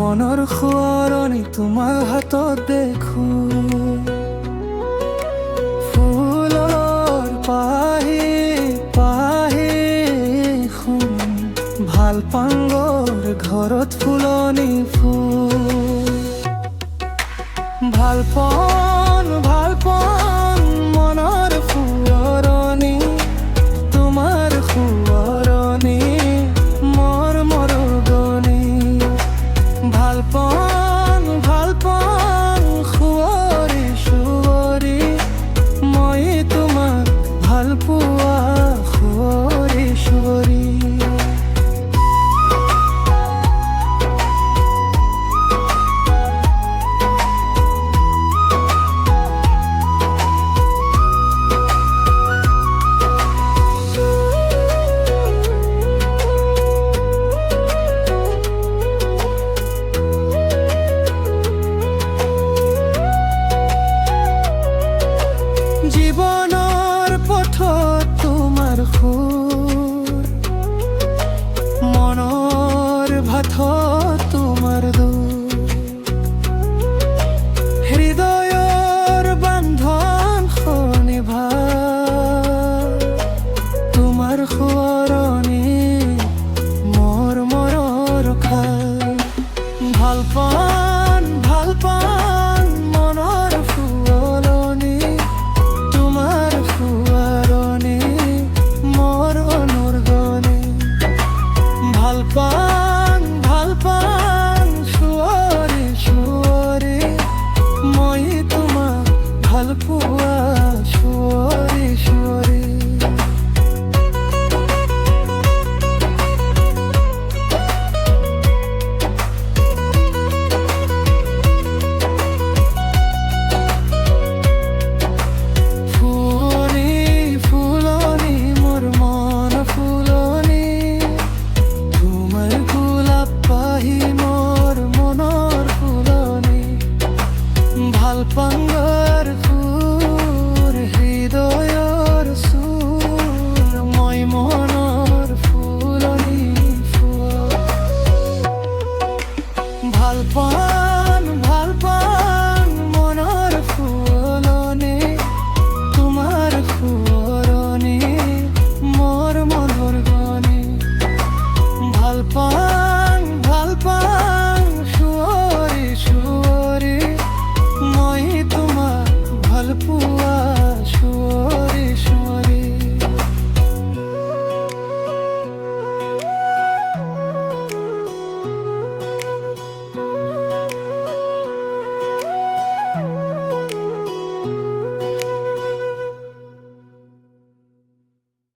মনৰ সোঁৱৰণি তোমাৰ হাতত দেখো। ফুলৰ পাহি পাহি শুন, ভাল পাংগৰ ঘৰত ফুলনি ফুল। ভাল পন মনৰ সোঁৱৰণি, তোমাৰ সোঁৱৰণি মোৰ মৰগনি। ভাল পন সুঁৱৰি সুঁৱৰি, মই তোমাক ভাল পোৱা সুঁৱৰি সুঁৱৰি। জীৱনৰ পথত তোমাৰ সুৰ, মনৰ ভাথত তোমাৰ দূৰ। হৃদয়ৰ বান্ধন শনিভা, তোমাৰ সোঁৱৰণি মোৰ মৰৰ খাই। ভাল পান মনৰ ফুলনি, তোমাৰ সোঁৱৰণি মোৰ অনুৰগনি। ভাল পান সুঁৱৰি সুঁৱৰি, মই তোমাক ভাল পোৱা